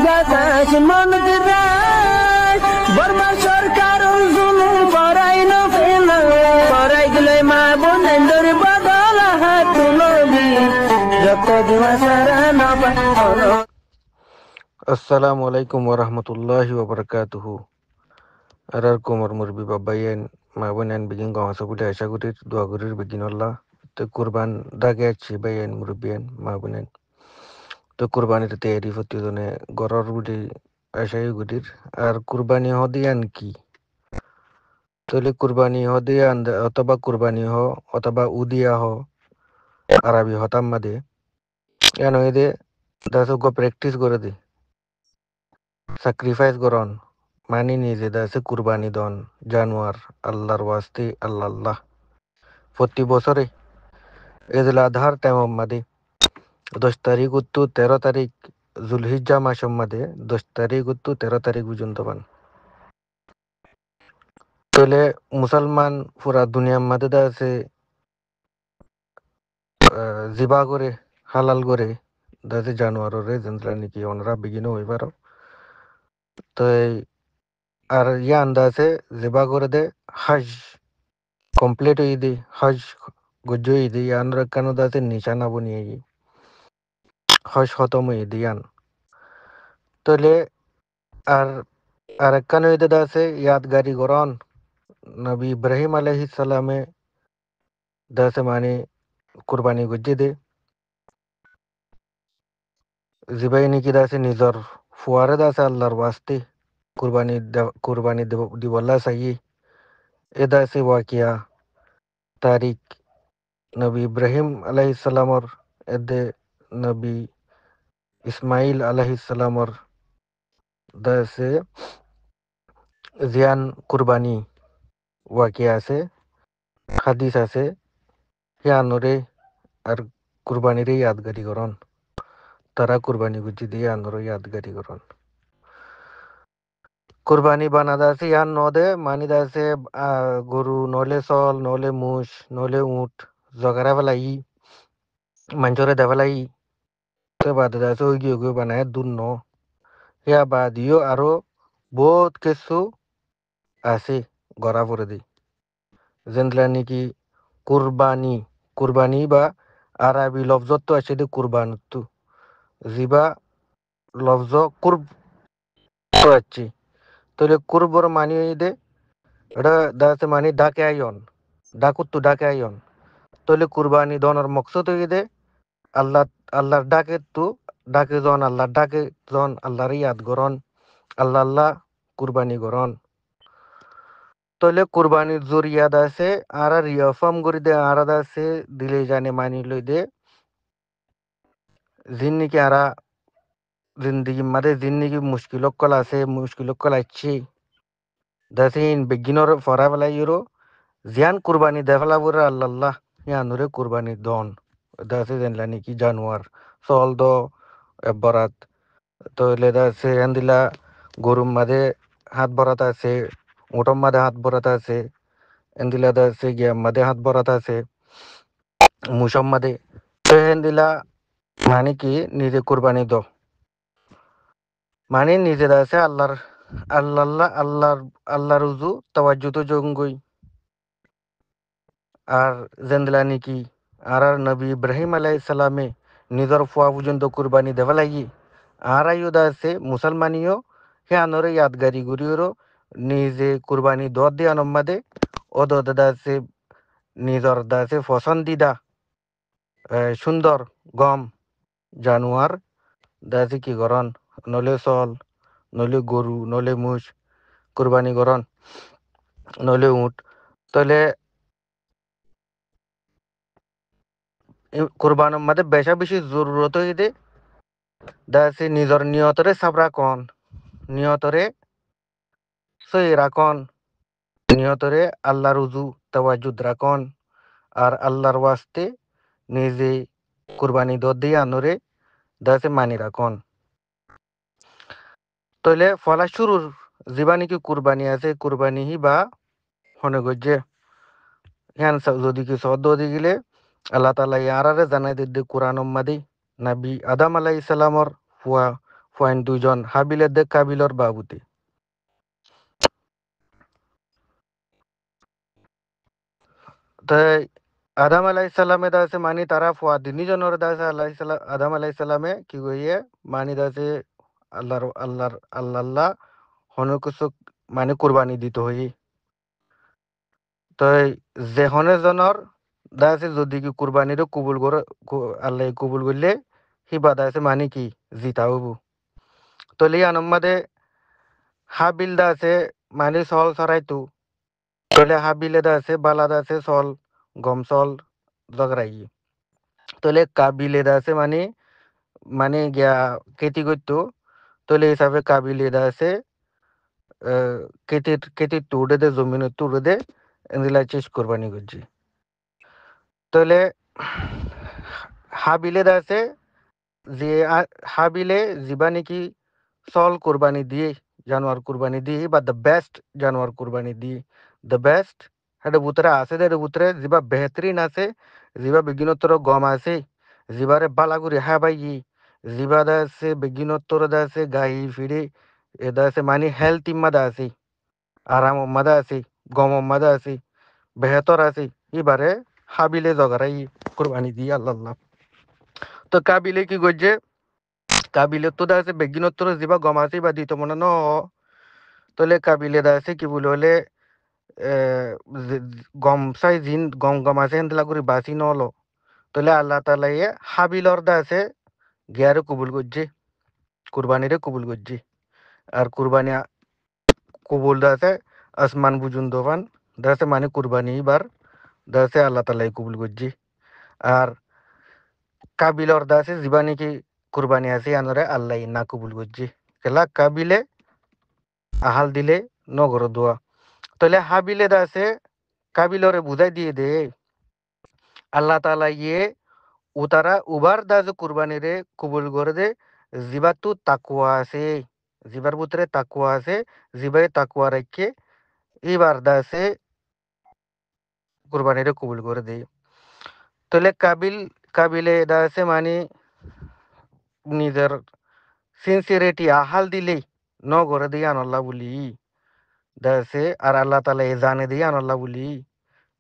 বাতাস মন্দিরায় বর্মা সরকার জুলুম করাই না ফেলা করাই গেলে মা বোনেদের বদল হাত তুলবি যত দিবা সারা না পালো। Assalamu alaikum warahmatullahi wabarakatuh. Arar komar murbi babayen mabunan bigin gawa sabuda asha gudir dua gudir bigin Allah te kurban dage achi bayen murbiyen mabunan te kurbani te tayari foti done goror budi asha gudir ar kurbani hodiyan ki tole kurbani hodiyan অথবা kurbani ho অথবা udiya ho arabi hotam made yano ede daso go practice করে দি sacrifice goron মানি নিজে দাসে কুরবানি দন জানোয়ার আল্লাহর ওয়াস্তে আল্লাহ প্রতি বছরে ঈদুল আজহার টাইম মাদে 10 তারিখ উত্তু 13 তারিখ জুলহিজ্জা মাস মাদে 10 তারিখ উত্তু 13 তারিখ পর্যন্ত পান তাহলে মুসলমান পুরা দুনিয়ার মাদে দাসে জিবা করে হালাল করে দাসে জানোয়ারে যেন্দ্রা নাকি ওনরা বিগিনো হইবার তো আর ইয়া আন্দাজে জিবা করে দে হজ কমপ্লিট হয়ে দি হজ Gujju idi yan rakkanu dase nishana buniye হজ খতম হয়ে দিয়ান তলে আর আরেকখানো ঈদ আছে ইয়াদগারি গরন নবী ইব্রাহিম আলাইহিস সালামে দাসে মানে কুরবানি গুজ্জে দে জিবাই নিকি দাসে নিজর ফুয়ারে দাসে আল্লাহর ওয়াস্তে কুরবানি দিবল্লা সাইয়ে এ দাসে ওয়াকিয়া তারিখ নবী ইব্রাহিম আলাইহিস সালামর এদে নবী ইসমাইল আলাইহিস সালামর দাসে জিয়ান কুরবানি ওয়াকিয়া আছে হাদিস আছে হিয়ানোরে আর কুরবানিরে ইয়াদগারি করন তারা কুরবানি গুজি দিয়ে আনোরে ইয়াদগারি করন কুরবানি বানাদা আছে ইয়ান নদে মানি দাসে গরু নলে সল নলে মুষ নলে উট জগারা বেলাই মাঞ্চরে দেবেলাই তো বাদে দাসে ওই গিয়ে বানায় দুন ন ইয়া বাদিও আরো বহুত কিছু আছে গড়া পরে দি যেনলা নাকি কুরবানি কুরবানি বা আরবি লফজত তো আছে দে কুরবানতু জিবা লফজ কুরব তো আছে তাহলে কুরবর মানি দে এটা দাসে মানি ডাকে আইন ডাকুত্তু ডাকে আইন তাহলে কুরবানি দনের মকসদ হয়ে দে আল্লাহ আল্লাহর ডাকে তু ডাকে জন আল্লাহ ডাকে জন আল্লাহর ইয়াদ গরন আল্লাহ আল্লাহ কুরবানি গরন তাহলে কুরবানির জরিয়াদ আছে আর রিয়াফাম করে দে আর আছে দিলে জানে মানি লই দে জিন্নিকে আরা জিন্দগি মাদে জিন্নিকি মুশকিলকল আছে মুশকিলকল আইছি দাসিন বেগিনর ফরা বেলা ইউরো জিয়ান কুরবানি দেফলা বুরে আল্লাহ ইয়ানুরে কুরবানি দন দাসে জেনলা নাকি জানোয়ার সল দ বরাত তো দাসে এন্দিলা গরুম মাদে হাত বরাত আছে উটম মাদে হাত বরাত আছে এন্দিলা দাসে গিয়া মাদে হাত বরাত আছে মুসম মাদে তো এন্দিলা মানে কি নিজে কুরবানি দ মানে নিজে দাসে আল্লাহর আল্লাহর রুজু তাওয়াজ্জুদ জঙ্গই আর জেন্দিলা নাকি আর নবী ইব্রাহিম আলাইহিস সালামে নিজর ফুয়া পর্যন্ত কুরবানি দেওয়া লাগি আর আইও দাসে মুসলমানিও হে আনরে ইয়াদগারি গুরিওরো নিজে কুরবানি দর দিয়ে আনম্মাদে ও দাসে নিজর দাসে পছন্দিদা সুন্দর গম জানোয়ার দাসে কি গরন নলে সল নলে গরু নলে মুষ কুরবানি গরন নলে উট তাহলে কুরবানের মধ্যে বেশা বেশি জরুরত হয়ে দে দাসে নিজর নিয়তরে সাবরা কন নিয়তরে সই রাখন নিয়তরে আল্লাহর উজু তাওয়াজ্জুদ রাখন আর আল্লাহর ওয়াস্তে নিজে কুরবানি দর দিয়ে আনরে দাসে মানি রাখন তাহলে ফলা শুরুর জীবানি কি কুরবানি আছে কুরবানি হি বা হনে গজ্জে হ্যান যদি কি সদ্দ দি গেলে আল্লাহ তালা ইয়ারারে জানাই দিদ্দে কোরআন মাদি নাবি আদম আলাইহিস সালামর ফুয়া 2.2 জন হাবিলের দে কাবিলর বাবুতে। তাই আদাম আলাইসাল্লামে দাসে মানি তারা ফুয়া তিনিজনের দাসে আলাইসাল্লাম আদাম আলাইসাল্লামে কি কইয়ে মানি দাসে আল্লাহ হনুকুসুক মানে কুরবানি দিতে হই। তাই যেহনে জনের দাসে যদি কি কুরবানির কবুল করে আল্লাহ কবুল করলে সি বাদা আছে মানে কি জিতা হবু। তলি আনম্মাদে হাবিল দাসে মানে সল সরাইতু তলে হাবিলে দাসে বালা দাসে সল গম সল জগরাই তলে কাবিলে দাসে মানে মানে গিয়া খেতি করতো তলে হিসাবে কাবিলে দাসে কেতির তুড়ে দে জমিনের তুড়ে দে এগুলা চেস কোরবানি করছি। তাহলে হাবিলে আছে যে হাবিলে যিবা নাকি চল কোরবানি দিয়ে জানোয়ার কোরবানি দিয়ে বা দ্য বেস্ট জানোয়ার কোরবানি দিয়ে দ্য বেস্ট সেটা ভিতরে আছে এর ভিতরে যিবা বেহতরিন আছে যিবা বিঘ্নতর গম আছে যিবারে বালাগুড়ি হাবাই যিবা দা আছে বিঘ্নতর দা আছে গাই ফিরে এদা আছে মানে হেলথ ইম্মাদা আছে আরাম মাদা আছে গম মাদা আছে বেহতর আছে এবারে হাবিলে জগারাই কোরবানি দিয়ে আল্লাহ। তো কাবিলে কি করছে কাবিলে তো দা আছে বেগিনত্তর যিবা গম আছে বা দিত মনে ন তলে কাবিলে দা আছে কি বলে হলে এ, গম চাই জিন গম গম আছে হেন করে বাঁচি নলো তলে আল্লাহ তালা ইয়ে হাবিলর দা আছে গিয়ারে কবুল করছে কুরবানিরে কবুল করছে। আর কুরবানি কবুল দা আছে আসমান বুজুন দোবান দা আছে মানে কুরবানি এবার দা আছে আল্লাহ তালাই কবুল করছে। আর কাবিলর দা আছে যিবা নাকি কুরবানি আছে আনরে আল্লাহ না কবুল করছে খেলা কাবিলে আহাল দিলে নগর দোয়া তাহলে হাবিলে দা আছে কাবিলরে বুঝাই দিয়ে দে আল্লাহ তালা ইয়ে উতারা উবার দা যে কুরবানি রে কবুল করে দে জিবার তু তাকুয়া আছে জিবার ভিতরে তাকুয়া আছে জিবাই তাকুয়া রেখে এবার দা আছে কুরবানি রে কবুল করে দে। তাহলে কাবিলে দা আছে মানে নিজের সিনসিয়ারিটি আহাল দিলেই ন করে দিয়ে আনল্লা বলি দাসে আর আল্লাহ তালা এ জানে দিয়ে আনল্লা বলি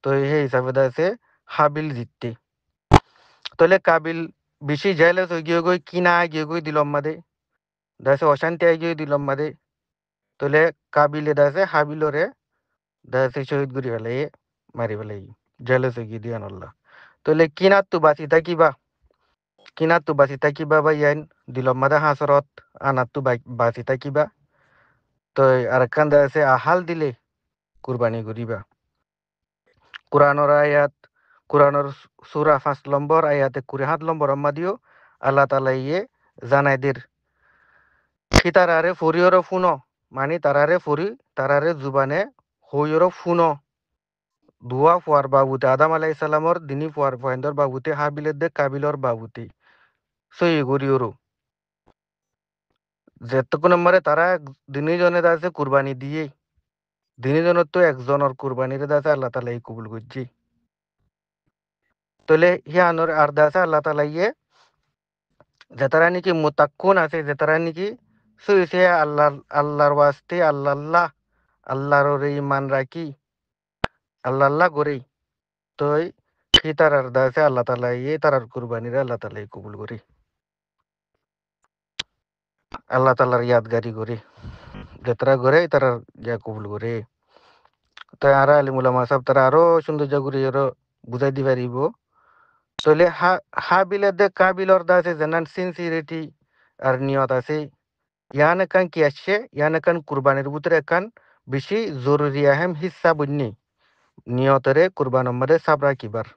তো সেই হিসাবে দাসে হাবিল জিততে তাহলে কাবিল বেশি জাইলে তো গিয়ে গই কিনা গিয়ে গই দিলম মাদে দাসে অশান্তি আই গিয়ে দিলম মাদে তাহলে কাবিলে দাসে হাবিলরে দাসে শহীদ করি ফেলে মারি ফেলে জাইলে তো গিয়ে দিয়ে আনল্লা তাহলে কিনার তো বাঁচি থাকিবা কিনার তো বাঁচি থাকিবা বা ইয়ান দিলম মাদে হাসরত আনার তো বাঁচি থাকিবা তো আর কান দাসে আহাল দিলে কুরবানি করিবা। কোরআনর আয়াত কোরআনর সূরা ৫ নম্বর আয়াতে ৭ নম্বর আম্মা দিও আল্লাহ তাআলা ইয়ে জানাইদের কি তারারে ফরিয়র ফুনো মানে তারারে ফরি তারারে জুবানে হইয়র ফুনো দুয়া ফুয়ার বাবুতে আদম আলাইহিস সালামর দিনী ফুয়ার ফয়েন্দর বাবুতে হাবিলের দে কাবিলর বাবুতে সই গরিয়রো যেতক্ষণ নম্বরে তারা দিনী জনে আছে কুরবানি দিয়ে দিনী জনের তো একজনের কুরবানির দাসে আল্লাহ তাআলা এই কবুল করছি। তাহলে হিয়ানোর আর দাসে আল্লাহ তাআলা ইয়ে যাতারা নাকি মুতাক্কুন আছে যাতারা নাকি সে আল্লাহর ওয়াস্তে আল্লাহর ইমান রাখি আল্লাহ করে তই সে তারার দাসে আল্লাহ তালা ইয়ে তারার কুরবানির আল্লাহ তালাই কবুল করি আল্লাহ তালার ইয়াদগারি করে যাত্রা করে তারার ইয়া কবুল করে। তাই আর আলিমুলামা সাহেব তারা আরো সৌন্দর্য করে আরো বুঝাই দি পারিব। তাহলে হাবিলের দে কাবিলর দাসে জানান সিনসিয়ারিটি আর নিয়ত আছে ইয়ান একান কি আসছে ইয়ান একান কুরবানির ভিতরে একান বেশি জরুরি আহেম হিস্সা বন্যি নিয়তরে কুরবান মধ্যে সাব রাখিবার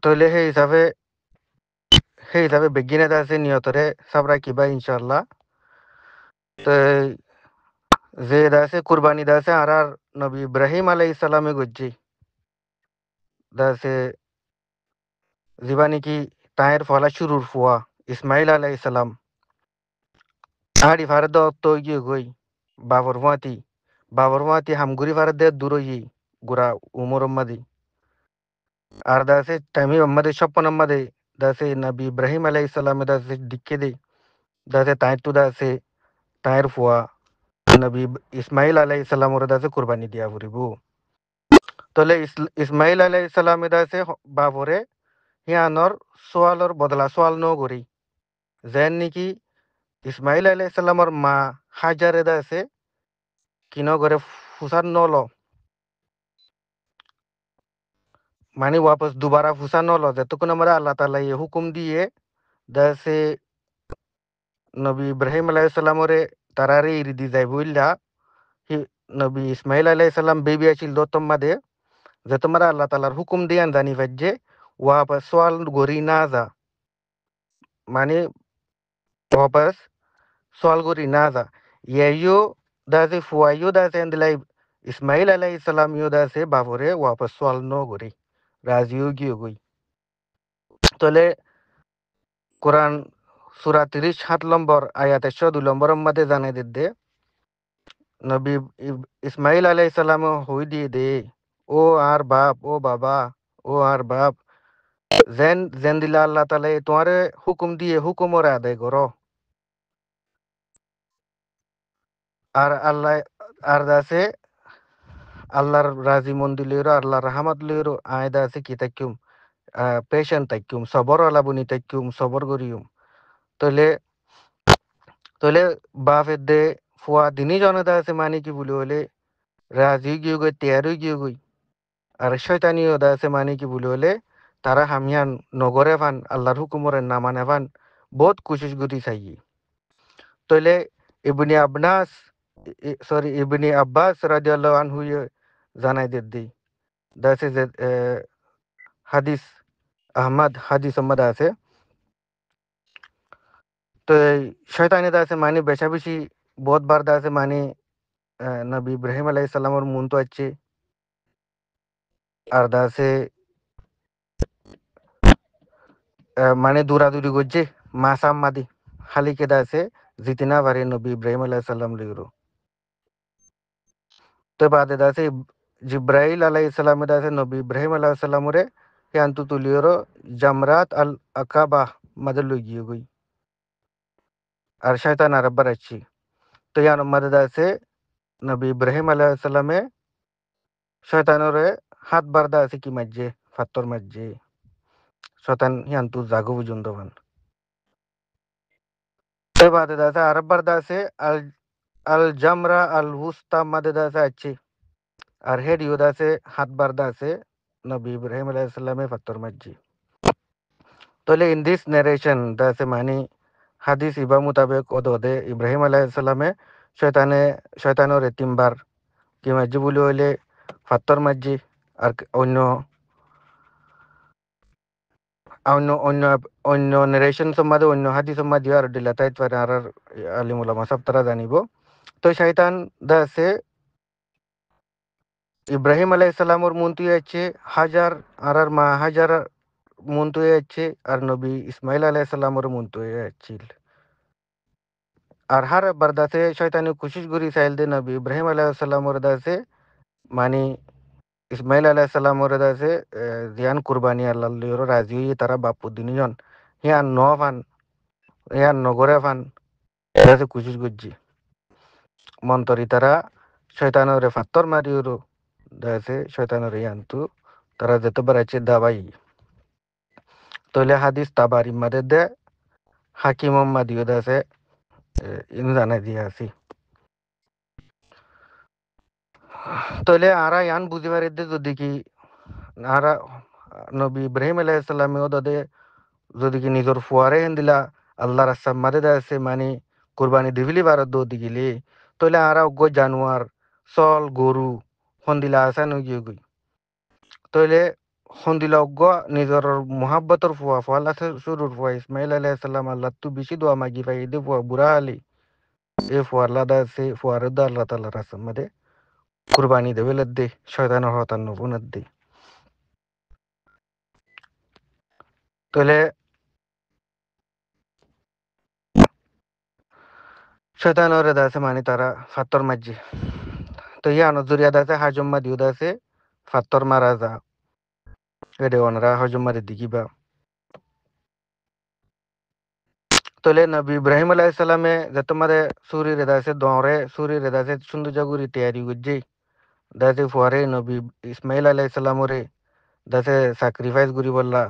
তাহলে সেই হিসাবে বেগিনে আছে নিয়তরে সাব রাখিবা ইনশাল্লাহ। তো যে দাসে কুরবানি দাসে আর নবী ইব্রাহিম আলাইহিস সালামে গজ্জি দাসে জীবা নাকি তায়ের ফলা শুরুর ফুয়া ইসমাইল আলাইহিস সালাম আড়ি ফারে তো গিয়ে গই বাবর মাতি হামগুড়ি ফারে দে দূর হই গুড়া উমর মাদি আর দাসে টাইমি আম্মাদে স্বপ্ন আম্মাদে দাসে নবী ইব্রাহিম আলাইহিস সালামে দাসে দিkke de দাসে তাই তো দাসে তাইর ফুয়া নবী ইসমাইল আলাইহিস সালামর দাসে কুরবানি দিয়া ফুরিব তলে ইসমাইল আলাইহিস সালামে দাসে বাবরে হিয়ানর সোয়ালর বদলা সোয়াল ন করি যেন নাকি ইসমাইল আলাইহিস সালামর মা হাজারে দাসে কিনো করে ফুসান নল মানে ওয়াপস দুবারা ফুসান নল যতক্ষণ আমরা আল্লাহ তাআলা এই হুকুম দিয়ে দাসে নবী ইব্রাহিম আলাইহিস সালামরে তারারে ইরিদি যাই বইলা হি নবী ইসমাইল আলাইহিস সালাম বেবি আছিল দতম্মা দে যে তোমরা আল্লাহ তাআলার হুকুম দিয়ান জানি যে ওয়াপস সোয়াল গরি না যা মানে ওয়াপস সোয়াল গরি না যা ইয়াইও দাসে ফুয়াইও দাসে এন্দিলাই ইসমাইল আলাইহিস সালাম ইও দাসে বাবরে ওয়াপস সোয়াল ন গরি রাজিও গিয়ে গই তলে কোরআন সূরা ৩০ ৭ নম্বর আয়াত ১০২ নম্বরের মধ্যে জানাই দে নবী ইসমাইল আলাইহিস সালাম হই দিয়ে দে ও আর বাপ ও বাবা ও আর বাপ যেন যেন দিলা আল্লাহ তাআলা তোমারে হুকুম দিয়ে হুকুমর আদায় করো আর আল্লাহ আর দাসে আল্লাহর রাজি মন দিলেরো আল্লাহর রহমত লিরো আয় দাসে কি তাকুম পেশেন্ট তাকুম সবর আলা বুনি তাকুম সবর করিউম তলে তলে বাপের দে ফুয়া দিনই জনে দাসে মানে কি বলি হলে রাজি গিয়ে গই তেয়ারই গিয়ে গই আর শয়তানিও দাসে মানে কি বলি হলে তারা হামিয়ান নগরে ফান আল্লাহর হুকুমরে না মানে ফান বহুত কোশিশ করি চাই তইলে ইবনে আব্বাস সরি ইবনে আব্বাস রাদিয়াল্লাহু আনহু জানাই দি দাসে যে হাদিস আহমদ হাদিস আহমদ আছে তো এই শয়তানি দাসে মানে বেশা বেশি বহুত বার দাসে মানে নবী ইব্রাহিম আলাইহিস সালামর মুন তো আছে আর দাসে মানে দৌড়াদৌড়ি করছে মাসাম মাদি হালিকে দাসে জিতিনা পারে নবী ইব্রাহিম আলাইহিস সালাম লিগরো তো বাদে দাসে জিব্রাইল আলাইহিস সালামে দাসে নবী ইব্রাহিম আলাইহিস সালামরে হে আন্তু তুলিয়রো জামরাত আল আকাবা মাদে লইগিয়ে গই আর শয়তান আর বারাচ্ছি তো ইয়ান মাদে দাসে নবী ইব্রাহিম আলাইহিস সালামে শয়তানরে হাত বারদা আছে কি মাঝে ফাত্তর মাঝে শয়তান ইয়ান্তু জাগো পর্যন্ত ভান তো বাদে দাসে আরব বারদা আছে আল আল জামরা আল উস্তা মাদে দাসে আছে আর হেড ইউদা আছে হাত বারদা আছে নবী ইব্রাহিম আলাইহিস সালামে ফাত্তর মাঝে তাহলে ইন দিস নারেশন দাসে মানে হাদিস ইবা মুতাবেক ওদে ইব্রাহিম আলাইহিস সালামে শয়তানে শয়তানের তিনবার কি মাঝে বলি হইলে ফাত্তর মাঝে আর অন্য অন্য অন্য অন্য নারেশন সম্বন্ধে অন্য হাদিস সম্বন্ধে আর দিলা তাই পারে আর আলিম উলামা সব তারা জানিব তো শয়তান দাসে ইব্রাহিম আলাইহিস সালামর মুনতি আছে হাজার আর মা হাজার মুনতু আছে আর নবী ইসমাইল আলাইহিস সালামর মুনতু আছে আর হার বারদাসে শয়তানি কোশিশ করি চাইল দে নবী ইব্রাহিম আলাইহিস সালামর দাসে মানে ইসমাইল আলাইহিস সালামর দাসে জিয়ান কুরবানি আল্লাহ লিওর রাজি হই তারা বাপু দিনজন হিয়ান নফান হিয়ান নগরে ফান দাসে কোশিশ করছি মন্তরি তারা শয়তানরে ফাত্তর মারিওর দাসে শয়তানরে ইয়ান্তু তারা যেতবার আছে দাবাই তলে হাদিস তাবারি মাদে দে হাকিম মাদিও দাসে ইন জানাই দিয়া আছি তলে আরা ইয়ান বুঝি পারি দে যদি কি আরা নবী ইব্রাহিম আলাইহিস সালামেও দদে যদি কি নিজের ফুয়ারে হেন দিলা আল্লাহর রাস্তা মাদে দাসে মানে কুরবানি দিবিলি বারত দো দিগিলি তলে আরা অজ্ঞ জানোয়ার চল গরু হন্দিলা আসা নগিয়ে গই তইলে হন্দিলা অজ্ঞ নিজের মোহাব্বতর ফুয়া ফুয়াল আছে শুরুর ফুয়া ইসমাইল আলাইহিস সালাম আল্লাহ তু বেশি দোয়া মাগি পাই দে ফুয়া বুড়া আলি এ ফুয়ার লাদা আছে ফুয়ার দা আল্লাহ তাআলার রাস্তা মাদে কুরবানি দেবে দে শয়তানের হতান নবুনত দে তইলে শয়তানরে দাসে মানে তারা ফাত্তর মাঝে তো ইয়া নজরিয়া দাসে হাজম্মা দিও দাসে ফাত্তর মারা যা এডে ওনরা হজম মারে দিকিবা তোলে নবী ইব্রাহিম আলাইহিস সালামে যে তোমারে সুরি রেদাসে দরে সুরি রেদাসে সুন্দর জাগুরি তৈরি করছে দাসে ফুয়ারে নবী ইসমাইল আলাইহিস সালামরে দাসে স্যাক্রিফাইস করি বললা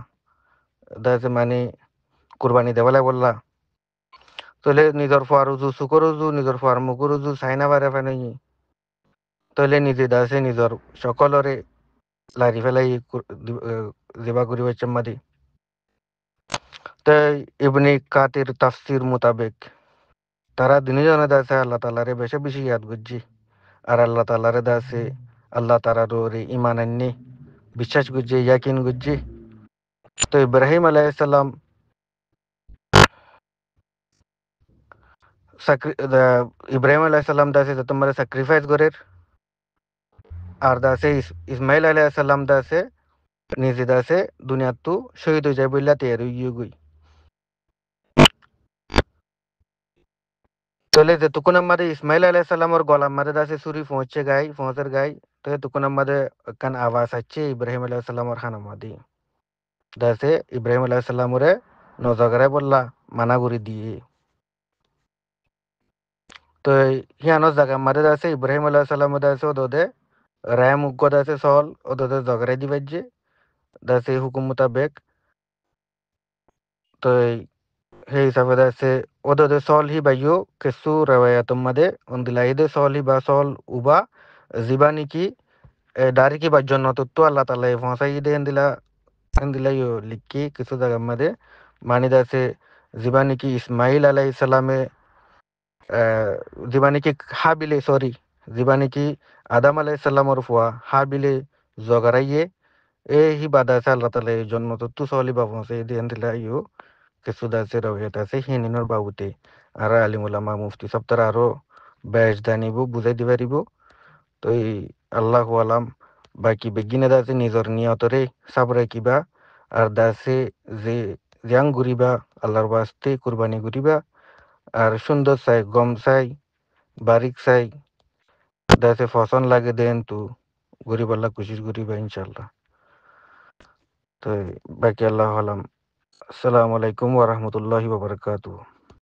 দাসে মানে কুরবানি দেওয়ালা বললা তোলে নিজর ফুয়ারুজু সুকরুজু নিজর ফুয়ার মুকুরুজু সাইনা বারে ফানি তোলে নিজে দাসে নিজর সকলরে লারি ফেলাই জিবা করি বাচ্চামাদি তাই ইবনে কাতির তাফসির মোতাবেক তারা দিনে জনে দাসে আল্লাহ তালারে বেশি বেশি ইয়াদ করছি আর আল্লাহ তালারে দাসে আল্লাহ তারার ওরে ইমান আননি বিশ্বাস করছে ইয়াকিন করছে তো ইব্রাহিম আলাইহিসসালাম ইব্রাহিম আলাইহিসসালাম দাসে তোমার স্যাক্রিফাইস করে আর দাসে ইসমাইল আলাইহিসসালাম দাসে নিজে দাসে দুনিয়াত তু শহীদ হয়ে যায় বললা তৈরি হয়ে গই তাহলে যে তুকুন আমাদের ইসমাইল আলাইহিসসালামর গলা মারে দাসে সুরি পৌঁছে গাই পৌঁছের গাই তো তুকুন আমাদের কান আওয়াজ আছে ইব্রাহিম আলাইহিসসালামর খানা মাদি দাসে ইব্রাহিম আলাইহিসসালামরে নজগরে বললা মানা করে দিয়ে তো হিয়ানো জায়গা মারে দাসে ইব্রাহিম আলাইহিসসালাম দাসে ওদে রায় মুগ্গ দাসে সল ওদে জগরে দিবাজ্জে দাসে হুকুম মোতাবেক তো সেই হিসাবে দাসে ওদে সল হি বাইও কেসু রেওয়ায়াতুম মাদে অন্দিলাইদে সল হি বা সল উবা জিবানি কি দারি কি বাজ্জন নতত্ব আল্লাহ তাআলা ফসাই দে এন্দিলাইও লিখি কিছু জায়গা মাদে মানি দাসে জিবানি কি ইসমাইল আলাইহিস সালামে জীবানি কি হাবিলে সরি জীবানি কি আদাম আলাইহিস সালামর ফুয়া হাবিলে জগারাইয়ে এ হি বাদা আছে আল্লাহ তাআলা এই জন্ম তো তু সলি বাবু সে দেন দিলাইও কিছু দাসে রহিত আছে হিনিনর বাবুতে আর আলিম উলামা মুফতি সব তারা আরো বেশ জানিব বুঝাই দিবারিব তো এই আল্লাহু আলাম বাকি বেগিনে দাসে নিজর নিয়তরে সাবরে কিবা আর দাসে যে জাং ঘুরিবা আল্লাহর বাস্তে কুরবানি ঘুরিবা আর সুন্দর চাই গম চাই বারিক চাই দাসে ফসন লাগে দেন তু গরিব আল্লাহ কুশিস গরিবা ইনশাল্লাহ তো বাকি আল্লাহ আলাম আসসালামু আলাইকুম ওয়া রাহমাতুল্লাহি ওয়া বারাকাতুহু